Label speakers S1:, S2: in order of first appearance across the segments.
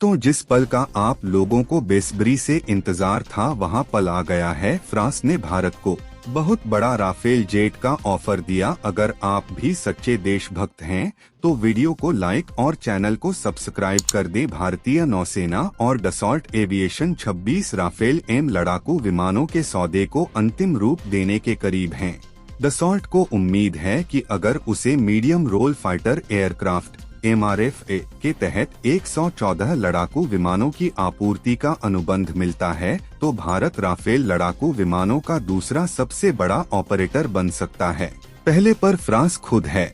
S1: दोस्तों, जिस पल का आप लोगों को बेसब्री से इंतजार था वहां पल आ गया है। फ्रांस ने भारत को बहुत बड़ा राफेल जेट का ऑफर दिया। अगर आप भी सच्चे देशभक्त हैं तो वीडियो को लाइक और चैनल को सब्सक्राइब कर दें। भारतीय नौसेना और डसॉल्ट एविएशन 26 राफेल एम लड़ाकू विमानों के सौदे को अंतिम रूप देने के करीब हैं। डसॉल्ट को उम्मीद है कि अगर उसे medium role fighter aircraft MRFA के तहत 114 लड़ाकू विमानों की आपूर्ति का अनुबंध मिलता है तो भारत राफेल लड़ाकू विमानों का दूसरा सबसे बड़ा ऑपरेटर बन सकता है। पहले पर फ्रांस खुद है।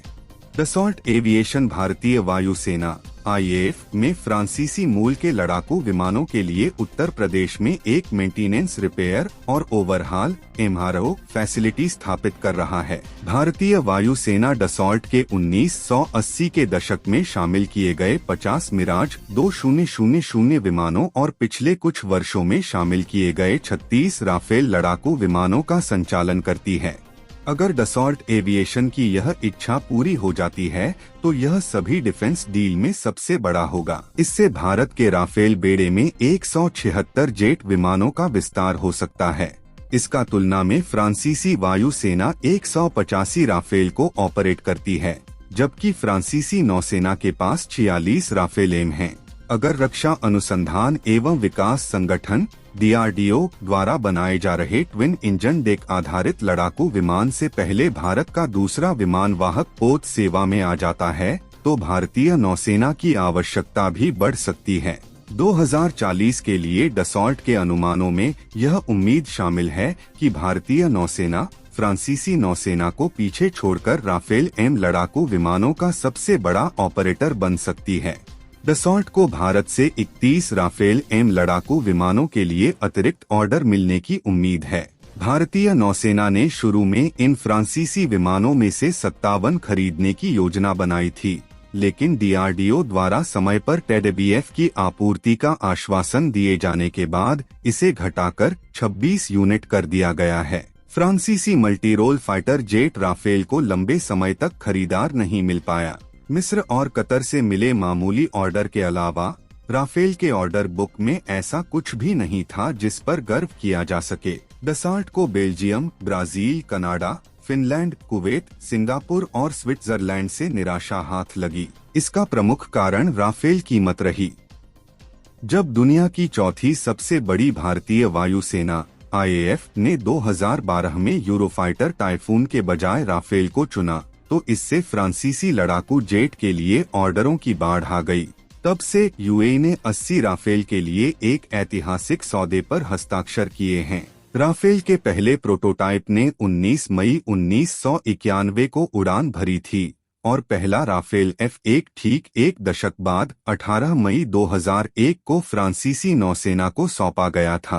S1: डसॉल्ट एविएशन भारतीय वायुसेना IAF में फ्रांसीसी मूल के लड़ाकू विमानों के लिए उत्तर प्रदेश में एक मेंटेनेंस, रिपेयर और ओवरहाल MRO फैसिलिटी स्थापित कर रहा है। भारतीय वायुसेना डसॉल्ट के 1980 के दशक में शामिल किए गए 50 मिराज 2000 विमानों और पिछले कुछ वर्षों में शामिल किए गए 36 राफेल लड़ाकू विमानों का संचालन करती है। अगर डसॉल्ट एविएशन की यह इच्छा पूरी हो जाती है तो यह सभी डिफेंस डील में सबसे बड़ा होगा। इससे भारत के राफेल बेड़े में 176 जेट विमानों का विस्तार हो सकता है। इसका तुलना में फ्रांसीसी वायुसेना 185 राफेल को ऑपरेट करती है, जबकि फ्रांसीसी नौसेना के पास 46 राफेल एम हैं। अगर रक्षा अनुसंधान एवं विकास संगठन DRDO द्वारा बनाए जा रहे ट्विन इंजन डेक आधारित लड़ाकू विमान से पहले भारत का दूसरा विमान वाहक पोत सेवा में आ जाता है तो भारतीय नौसेना की आवश्यकता भी बढ़ सकती है। 2040 के लिए डसॉल्ट के अनुमानों में यह उम्मीद शामिल है कि भारतीय नौसेना फ्रांसीसी नौसेना को पीछे छोड़कर राफेल एम लड़ाकू विमानों का सबसे बड़ा ऑपरेटर बन सकती है। डसॉल्ट को भारत से 31 राफेल एम लड़ाकू विमानों के लिए अतिरिक्त ऑर्डर मिलने की उम्मीद है। भारतीय नौसेना ने शुरू में इन फ्रांसीसी विमानों में से 57 खरीदने की योजना बनाई थी, लेकिन DRDO द्वारा समय पर TEDBF की आपूर्ति का आश्वासन दिए जाने के बाद इसे घटाकर 26 यूनिट कर दिया गया है। फ्रांसीसी मल्टीरोल फाइटर जेट राफेल को लंबे समय तक खरीदार नहीं मिल पाया। मिस्र और कतर से मिले मामूली ऑर्डर के अलावा राफेल के ऑर्डर बुक में ऐसा कुछ भी नहीं था जिस पर गर्व किया जा सके। डसॉल्ट को Belgium, Brazil, Canada, Finland, Kuwait, Singapore और स्विट्जरलैंड से निराशा हाथ लगी। इसका प्रमुख कारण राफेल कीमत रही। जब दुनिया की चौथी सबसे बड़ी भारतीय वायुसेना IAF ने 2012 में यूरोफाइटर टाइफून के बजाय राफेल को चुना तो इससे फ्रांसीसी लड़ाकू जेट के लिए ऑर्डरों की बाढ़ आ गई। तब से UAE ने 80 राफेल के लिए एक ऐतिहासिक सौदे पर हस्ताक्षर किए हैं। राफेल के पहले प्रोटोटाइप ने 19 मई 1991 को उड़ान भरी थी और पहला राफेल F1 ठीक एक दशक बाद 18 मई 2001 को फ्रांसीसी नौसेना को सौंपा गया था।